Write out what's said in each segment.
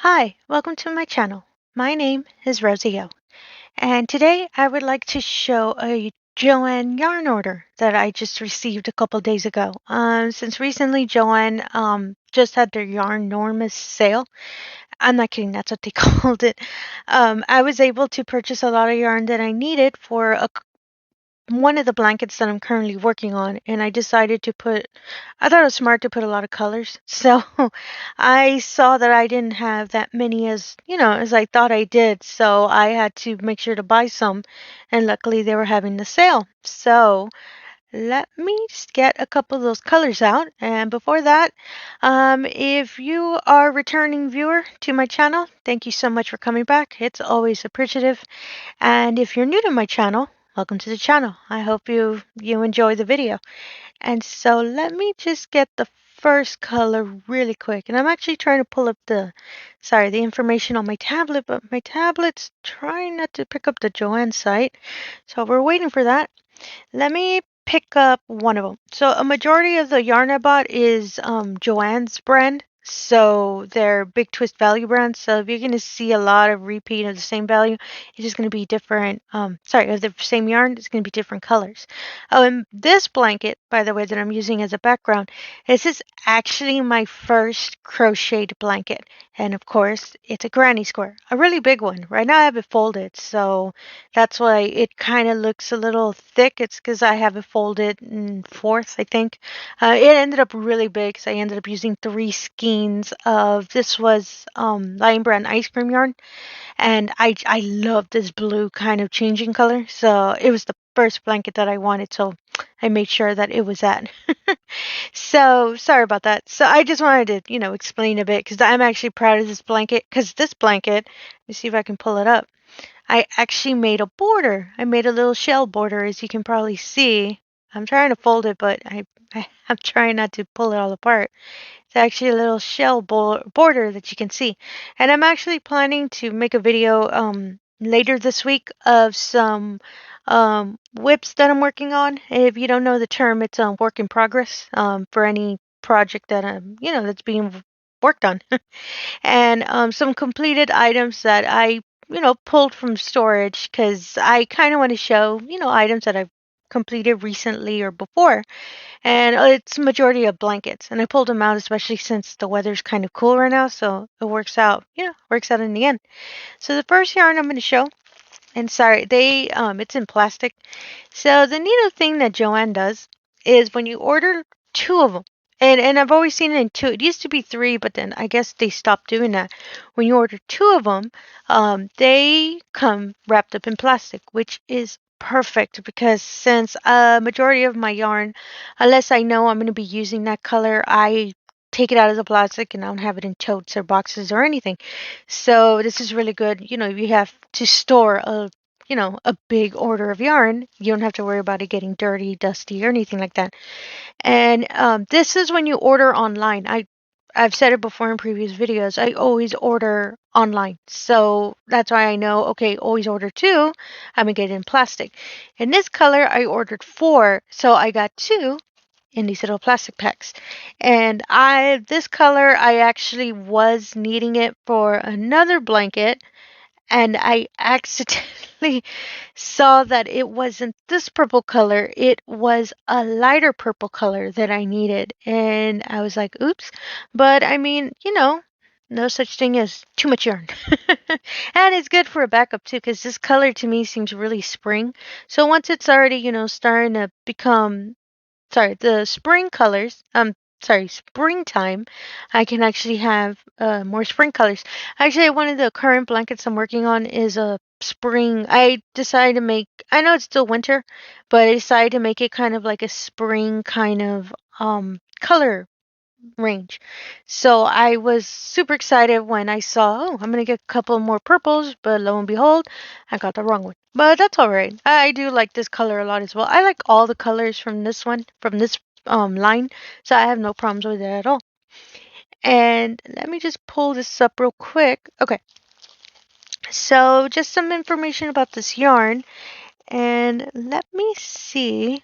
Hi, welcome to my channel. My name is Rosy O, and today I would like to show a Joann yarn order that I just received a couple days ago. Since recently Joann just had their Yarnomous sale. I'm not kidding, that's what they called it. I was able to purchase a lot of yarn that I needed for one of the blankets that I'm currently working on, and I thought it was smart to put a lot of colors. So I saw that I didn't have that many as I thought I did. So I had to make sure to buy some, and luckily they were having the sale. So let me just get a couple of those colors out. And before that, if you are a returning viewer to my channel, thank you so much for coming back. It's always appreciative. And if you're new to my channel, welcome to the channel. I hope you enjoy the video. And so let me just get the first color really quick. And I'm actually trying to pull up the information on my tablet, but my tablet's trying not to pick up the Joann site. So we're waiting for that. Let me pick up one of them. So a majority of the yarn I bought is Joann's brand. So they're Big Twist value brands. So if you're going to see a lot of repeat of the same value, it's just going to be different. Of the same yarn, it's going to be different colors. Oh, and this blanket, by the way, that I'm using as a background, this is actually my first crocheted blanket. And of course, it's a granny square, a really big one. Right now I have it folded, so that's why it kind of looks a little thick. It's because I have it folded in fourth, I think. It ended up really big, so I ended up using 3 skeins of, this was Lion Brand ice cream yarn. And I love this blue kind of changing color. So it was the first blanket that I wanted, so I made sure that it was that. So sorry about that. So I just wanted to, explain a bit because I'm actually proud of this blanket. Because this blanket, let me see if I can pull it up. I actually made a border. I made a little shell border, as you can probably see. I'm trying to fold it, but I'm trying not to pull it all apart. It's actually a little shell border that you can see. And I'm actually planning to make a video later this week of some whips that I'm working on. If you don't know the term, it's a work in progress for any project that that's being worked on. And some completed items that I pulled from storage because I kind of want to show items that I've completed recently or before. And it's majority of blankets, and I pulled them out especially since the weather's kind of cool right now, so it works out, works out in the end. So the first yarn I'm going to show, and sorry, they it's in plastic. So the neat thing that Joann does is when you order 2 of them, and I've always seen it in 2. It used to be 3, but then I guess they stopped doing that. When you order 2 of them, they come wrapped up in plastic, which is perfect because since a majority of my yarn, unless I know I'm going to be using that color, I take it out of the plastic and I don't have it in totes or boxes or anything. So this is really good. If you have to store a big order of yarn, you don't have to worry about it getting dirty, dusty, or anything like that. And this is when you order online. I've said it before in previous videos. I always order online, so that's why I know. Okay, always order 2. I'm gonna get it in plastic. In this color, I ordered 4, so I got 2 in these little plastic packs. And this color, I actually was needing it for another blanket, and I accidentally saw that it wasn't this purple color. It was a lighter purple color that I needed. And I was like, oops. But I mean, no such thing as too much yarn. And it's good for a backup too, because this color to me seems really spring. So once it's already, starting to become, the spring colors, springtime, I can actually have more spring colors. Actually, one of the current blankets I'm working on is a spring. I decided to make, I know it's still winter, but I decided to make it kind of like a spring kind of color range. So I was super excited when I saw, oh, I'm going to get a couple more purples, but lo and behold, I got the wrong one. But that's all right. I do like this color a lot as well. I like all the colors from this one, from this line, so I have no problems with it at all. And let me just pull this up real quick. Okay, so just some information about this yarn, and let me see.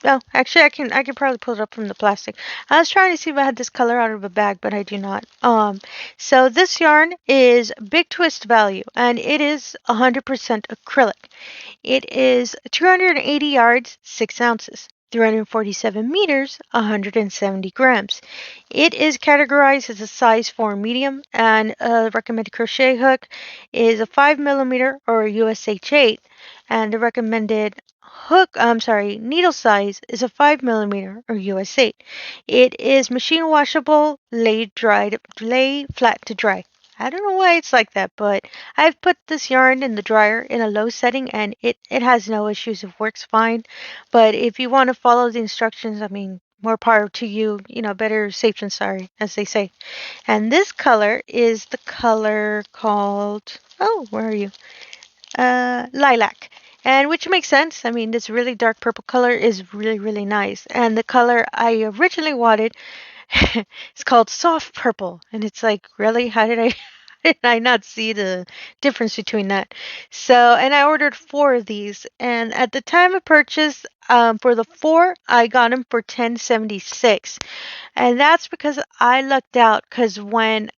Oh, actually, I can probably pull it up from the plastic. I was trying to see if I had this color out of a bag, but I do not. So this yarn is Big Twist Value, and it is 100% acrylic. It is 280 yards, 6 ounces. 347 meters, 170 grams. It is categorized as a size 4 medium, and a recommended crochet hook is a 5 millimeter or a USH 8, and the recommended needle size is a 5 millimeter or US 8. It is machine washable, lay flat to dry. I don't know why it's like that, but I've put this yarn in the dryer in a low setting and it has no issues. It works fine. But if you want to follow the instructions, I mean, more power to you. You know, better safe than sorry, as they say. And this color is the color called, oh, where are you? Lilac. And which makes sense. I mean, this really dark purple color is really, really nice. And the color I originally wanted, it's called soft purple. And it's like, really? How did I did I not see the difference between that? So, and I ordered 4 of these. And at the time of purchase, for the 4, I got them for 10.76. And that's because I lucked out because when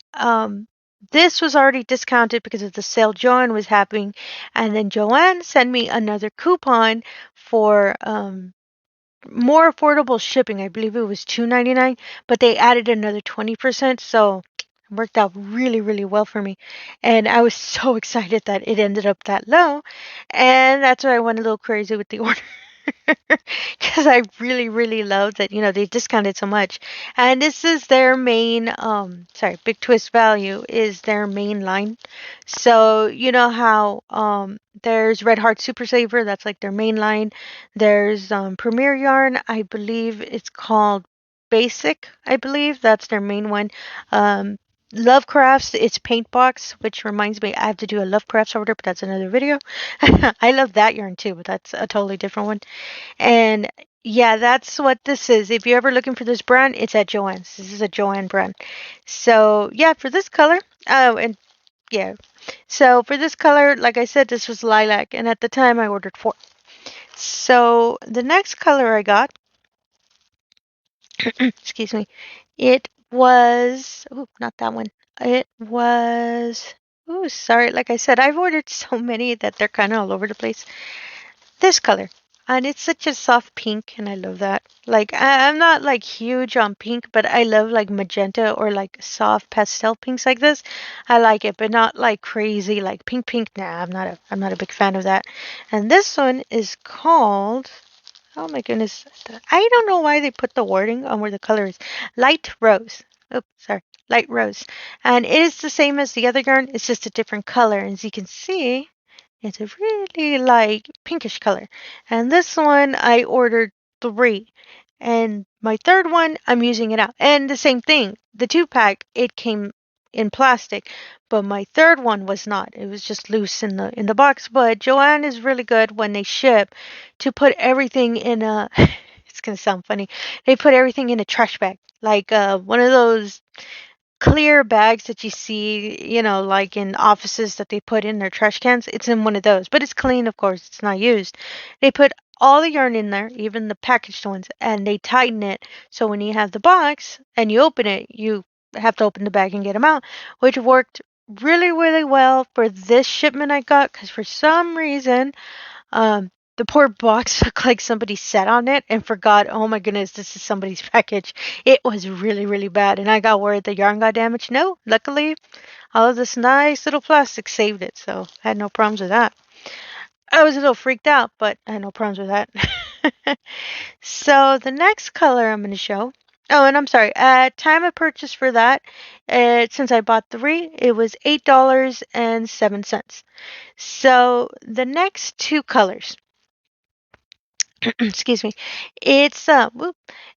this was already discounted because of the sale Joann was having, and then Joann sent me another coupon for more affordable shipping. I believe it was $2.99, but they added another 20%, so it worked out really, really well for me. And I was so excited that it ended up that low, and that's why I went a little crazy with the order. Because I really, really love that, they discounted so much. And this is their main, Big Twist Value is their main line. So, you know how there's Red Heart Super Saver, that's like their main line. There's Premier Yarn, I believe it's called Basic, I believe. That's their main one. Love Crafts, it's Paint Box, which reminds me I have to do a Love Crafts order, but that's another video. I love that yarn too, but that's a totally different one. And yeah, that's what this is. If you're ever looking for this brand, it's at Joann's. This is a Joann brand. So yeah, for this color, and yeah, so for this color, like I said, this was lilac, and at the time I ordered 4. So the next color I got, excuse me, it was, oh, not that one. It was, oh, sorry. Like I said, I've ordered so many that they're kind of all over the place. This color. And it's such a soft pink, and I love that. Like, I'm not like huge on pink, but I love like magenta or like soft pastel pinks like this. I like it, but not like crazy like pink pink. Nah, I'm not a big fan of that. And this one is called, oh my goodness, I don't know why they put the wording on where the color is. Light rose. Oh, sorry, light rose. And it is the same as the other yarn. It's just a different color. And as you can see, it's a really like pinkish color. And this one I ordered 3. And my third one, I'm using it out. And the same thing, the 2-pack, it came in plastic, but my third one was not. It was just loose in the box. But Joann is really good when they ship to put everything in a it's gonna sound funny. They put everything in a trash bag. Like one of those clear bags that you see, like in offices that they put in their trash cans. It's in one of those, but it's clean, of course. It's not used. They put all the yarn in there, even the packaged ones, and they tighten it. So when you have the box and you open it, you have to open the bag and get them out, which worked really, really well for this shipment I got because for some reason, the poor box looked like somebody sat on it and forgot, oh my goodness, this is somebody's package. It was really, really bad. And I got worried the yarn got damaged. No, luckily, all of this nice little plastic saved it. So I had no problems with that. I was a little freaked out, but I had no problems with that. So the next color I'm going to show. Oh, and I'm sorry. Time of purchase for that, since I bought 3, it was $8.07. So the next 2 colors. Excuse me. It's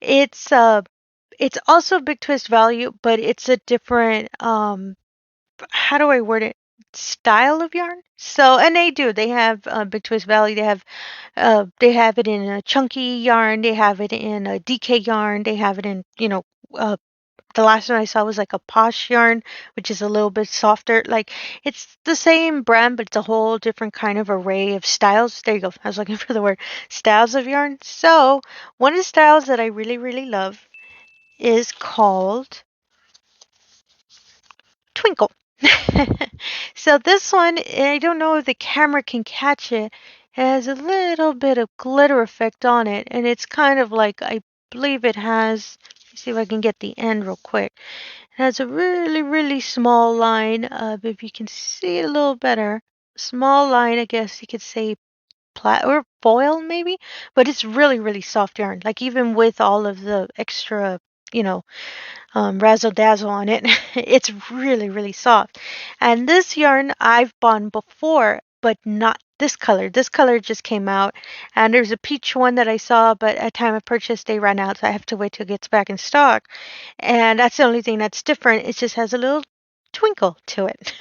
it's also Big Twist Value, but it's a different how do I word it? Style of yarn. So, and they have Big Twist Value. They have it in a chunky yarn. They have it in a DK yarn. They have it in uh the last one I saw was like a Posh yarn, which is a little bit softer. Like it's the same brand, but it's a whole different kind of array of styles. There you go. I was looking for the word styles of yarn. So one of the styles that I really, really love is called Twinkle. So this one, I don't know if the camera can catch it. It has a little bit of glitter effect on it, and it's kind of like, I believe it has, let me see if I can get the end real quick. It has a really, really small line of, if you can see it a little better, small line, I guess you could say plat or foil maybe, but it's really, really soft yarn. Like even with all of the extra, you know, razzle dazzle on it. It's really, really soft. And this yarn I've bought before, but not this color. This color just came out, and there's a peach one that I saw, but at time of purchase they ran out, so I have to wait till it gets back in stock. And that's the only thing that's different. It just has a little twinkle to it.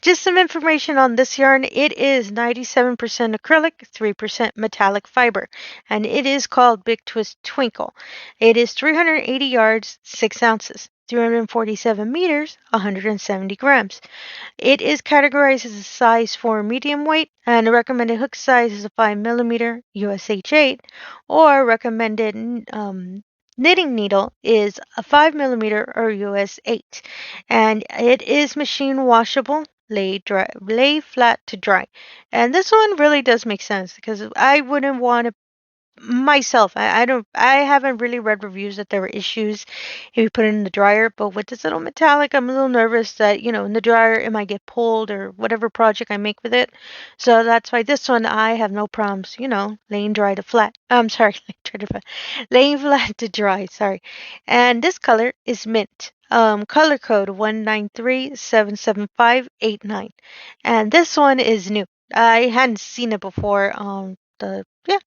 Just some information on this yarn. It is 97% acrylic, 3% metallic fiber, and it is called Big Twist Twinkle. It is 380 yards, 6 ounces, 347 meters, 170 grams. It is categorized as a size 4 medium weight, and the recommended hook size is a 5 millimeter USH 8, or recommended knitting needle is a 5 millimeter or US 8, and it is machine washable. Lay flat to dry. And this one really does make sense because I wouldn't want to myself, I haven't really read reviews that there were issues if you put it in the dryer, but with this little metallic, I'm a little nervous that, in the dryer it might get pulled or whatever project I make with it. So that's why this one I have no problems, laying dry to flat. I'm sorry, laying dry to flat. Laying flat to dry, sorry. And this color is mint. Color code 1937758 9. And this one is new. I hadn't seen it before. The yeah,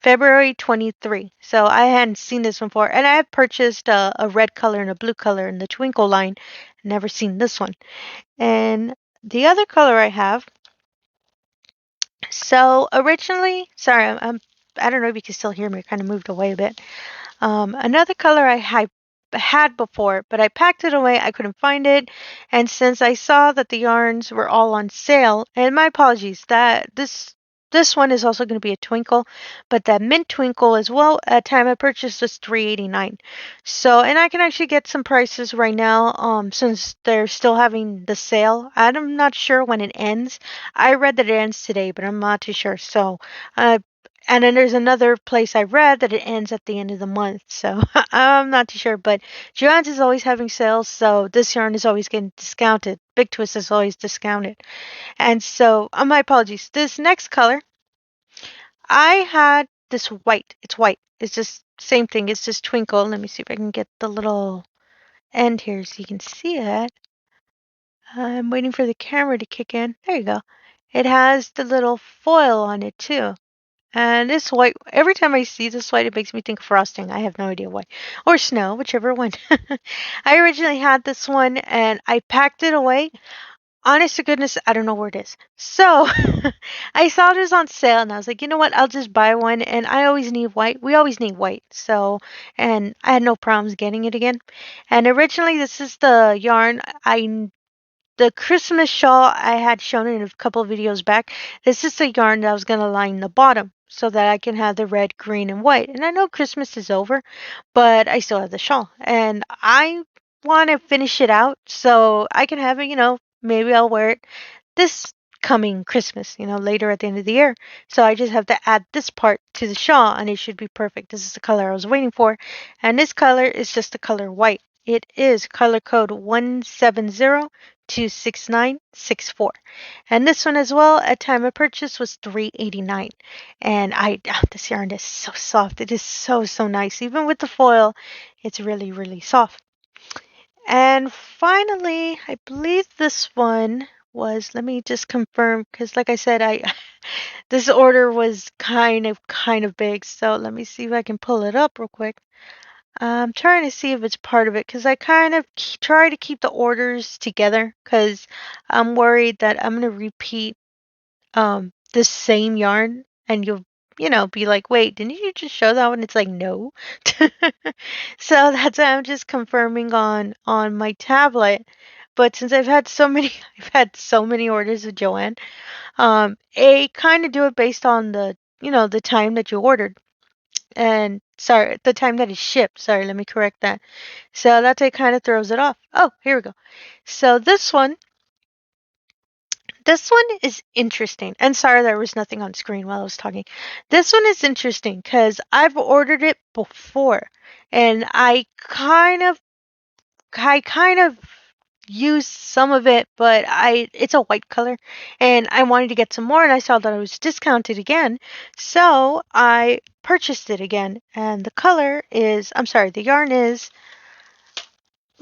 February 23. So I hadn't seen this before. And I have purchased a red color and a blue color in the Twinkle line. Never seen this one. And the other color I have, so originally, sorry, I don't know if you can still hear me. I kind of moved away a bit. Another color I had before, but I packed it away. I couldn't find it. And since I saw that the yarns were all on sale, and my apologies, that this one is also going to be a twinkle, but that mint twinkle as well, at time I purchased was $3.89. So, and I can actually get some prices right now, since they're still having the sale. I'm not sure when it ends. I read that it ends today, but I'm not too sure. So, and then there's another place I read that it ends at the end of the month. So I'm not too sure. But Joann's is always having sales. So this yarn is always getting discounted. Big Twist is always discounted. And so, my apologies. This next color, I had this white. It's white. It's just same thing. It's just Twinkle. Let me see if I can get the little end here so you can see it. I'm waiting for the camera to kick in. There you go. It has the little foil on it too. And this white, every time I see this white, it makes me think of frosting. I have no idea why. Or snow, whichever one. I originally had this one and I packed it away. Honest to goodness, I don't know where it is. So I saw it was on sale and I was like, you know what? I'll just buy one. And I always need white. We always need white. So, and I had no problems getting it again. And originally, this is the yarn the Christmas shawl I had shown in a couple of videos back. This is the yarn that I was going to line the bottom so that I can have the red, green, and white. And I know Christmas is over, but I still have the shawl. And I want to finish it out so I can have it, maybe I'll wear it this coming Christmas, later at the end of the year. So I just have to add this part to the shawl and it should be perfect. This is the color I was waiting for. And this color is just the color white. It is color code 170-26964. And this one as well, at time of purchase, was $3.89. And this yarn is so soft. It is so, so nice. Even with the foil, it's really, really soft. And finally, I believe this one was, let me just confirm, because like I said, this order was kind of big. So let me see if I can pull it up real quick. I'm trying to see if it's part of it because I kind of try to keep the orders together because I'm worried that I'm going to repeat the same yarn and be like, wait, didn't you just show that one? It's like, no. So that's why I'm just confirming on my tablet. But since I've had so many, I've had so many orders of Joann. I kind of do it based on the time that you ordered. And sorry, the time that it's shipped. Sorry, let me correct that. So that's it kind of throws it off. Oh, here we go. So this one is interesting. And sorry, there was nothing on screen while I was talking. This one is interesting because I've ordered it before, and I kind of used some of it, but it's a white color, and I wanted to get some more, and I saw that it was discounted again, so I purchased it again. And the color is, I'm sorry, the yarn is,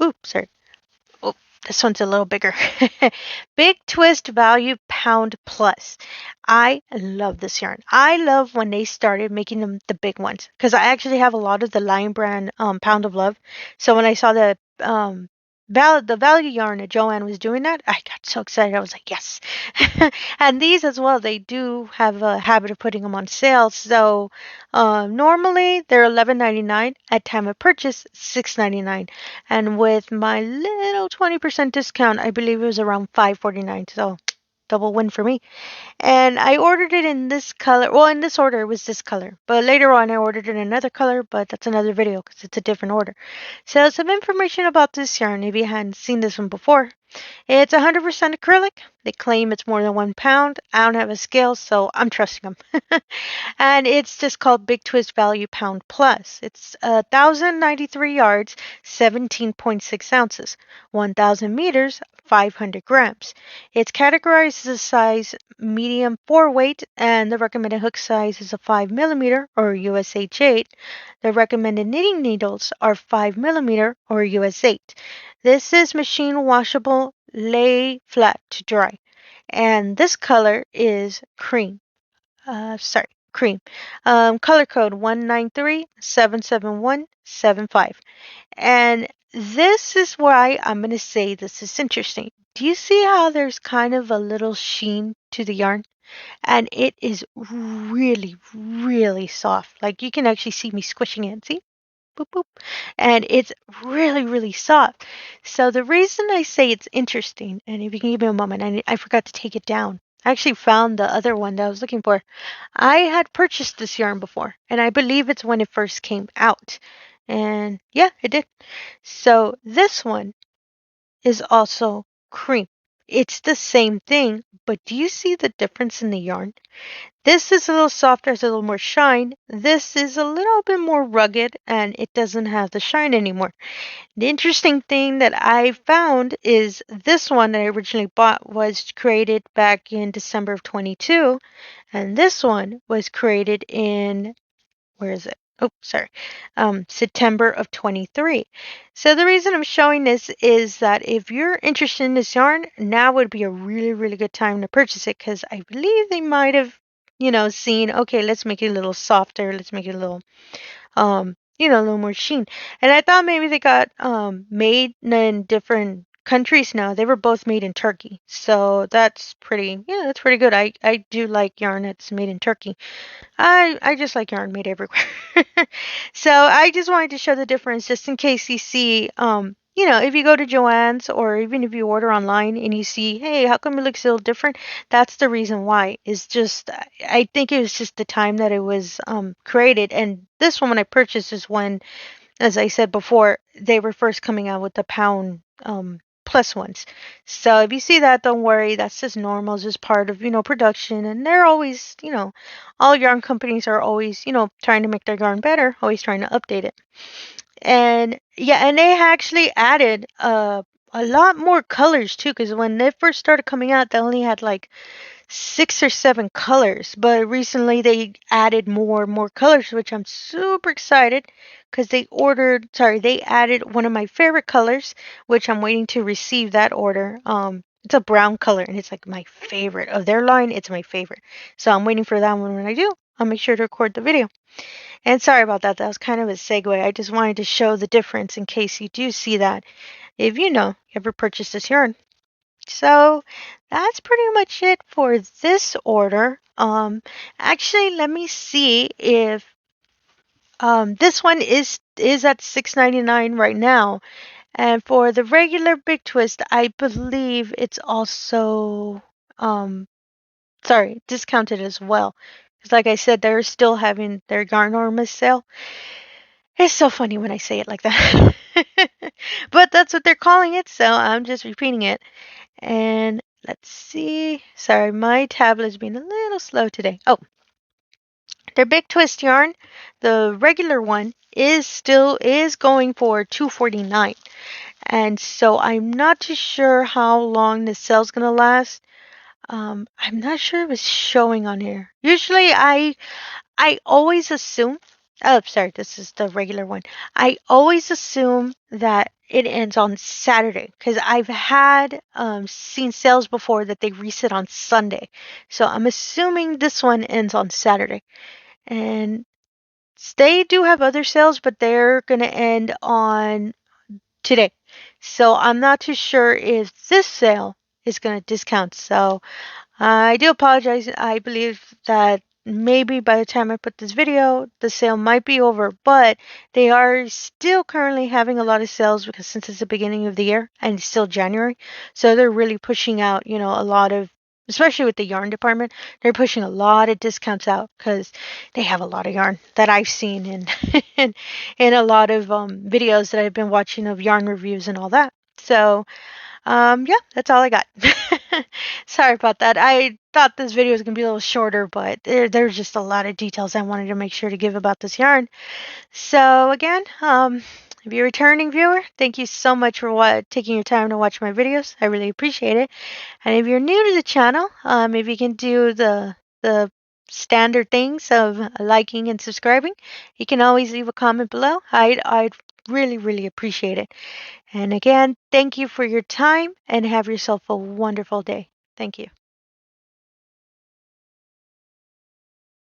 oops, sorry. Oh, this one's a little bigger. Big Twist Value Pound Plus. I love this yarn. I love when they started making them the big ones because I actually have a lot of the Lion Brand Pound of Love. So when I saw the value yarn that Joann was doing that, I got so excited. I was like, yes. And these as well, they do have a habit of putting them on sale. So normally they're $11.99. At time of purchase, $6.99. And with my little 20% discount, I believe it was around $5.49. So double win for me. And I ordered it in this color. Well, in this order, it was this color. But later on, I ordered it in another color, but that's another video because it's a different order. So some information about this yarn if you hadn't seen this one before. It's 100% acrylic. They claim it's more than 1 pound. I don't have a scale, so I'm trusting them. And it's just called Big Twist Value Pound Plus. It's 1,093 yards, 17.6 ounces, 1,000 meters, 500 grams. It's categorized as a size medium 4 weight, and the recommended hook size is a 5 millimeter or US-H 8. The recommended knitting needles are 5 millimeter or US 8. This is machine washable, lay flat to dry. And this color is cream. Cream. Color code 193777175. And this is why I'm going to say this is interesting. Do you see how there's kind of a little sheen to the yarn? And it is really, really soft. Like you can actually see me squishing it. See? Boop, boop. And it's really, really soft. So the reason I say it's interesting, and if you can give me a moment, I forgot to take it down. I actually found the other one that I was looking for. I had purchased this yarn before, and I believe it's when it first came out. And yeah, it did. So this one is also cream. It's the same thing, but do you see the difference in the yarn? This is a little softer, has a little more shine. This is a little bit more rugged, and it doesn't have the shine anymore. The interesting thing that I found is this one that I originally bought was created back in December of 22, and this one was created in, where is it? Oh, sorry, September of 23. So the reason I'm showing this is that if you're interested in this yarn, now would be a really, really good time to purchase it because I believe they might have, seen, okay, let's make it a little softer, let's make it a little a little more sheen. And I thought maybe they got made in different countries now. They were both made in Turkey. So that's pretty, that's pretty good. I do like yarn that's made in Turkey. I just like yarn made everywhere. So I just wanted to show the difference just in case you see if you go to Joann's or even if you order online and you see, hey, how come it looks a little different? That's the reason why. It's just I think it was just the time that it was created. And this one when I purchased is when, as I said before, they were first coming out with the pound plus ones. So if you see that, don't worry. That's just normal. It's just part of, production. And they're always, all yarn companies are always, trying to make their yarn better, always trying to update it. And yeah, and they actually added a lot more colors too, because when they first started coming out, they only had like 6 or 7 colors, but recently they added more colors, which I'm super excited because they added one of my favorite colors, which I'm waiting to receive that order. It's a brown color and it's like my favorite of their line. It's my favorite. So I'm waiting for that one. When I do, I'll make sure to record the video. And sorry about that. That was kind of a segue. I just wanted to show the difference in case you do see that. If you ever purchase this yarn. So that's pretty much it for this order. Actually, let me see if this one is at $6.99 right now. And for the regular big twist, I believe it's also discounted as well. Because like I said, they're still having their Yarnomous sale. It's so funny when I say it like that. But that's what they're calling it, so I'm just repeating it. And let's see. Sorry, my tablet's been a little slow today. Oh, their big twist yarn, the regular one is going for $2.49. And so I'm not too sure how long the sale's gonna last. I'm not sure if it's showing on here. Usually I always assume, oh, sorry, this is the regular one. I always assume that it ends on Saturday because I've had seen sales before that they reset on Sunday. So I'm assuming this one ends on Saturday. And they do have other sales, but they're going to end on today. So I'm not too sure if this sale is going to discount. So I do apologize. I believe that maybe by the time I put this video, the sale might be over, but they are still currently having a lot of sales because since it's the beginning of the year and it's still January, so they're really pushing out, a lot of, especially with the yarn department, they're pushing a lot of discounts out because they have a lot of yarn that I've seen in a lot of videos that I've been watching of yarn reviews and all that. So yeah, that's all I got. Sorry about that. I thought this video was going to be a little shorter, but there's just a lot of details I wanted to make sure to give about this yarn. So again, if you're a returning viewer, thank you so much for taking your time to watch my videos. I really appreciate it. And if you're new to the channel, if you can do the standard things of liking and subscribing, you can always leave a comment below. I'd really, really appreciate it. And again, thank you for your time and have yourself a wonderful day. Thank you.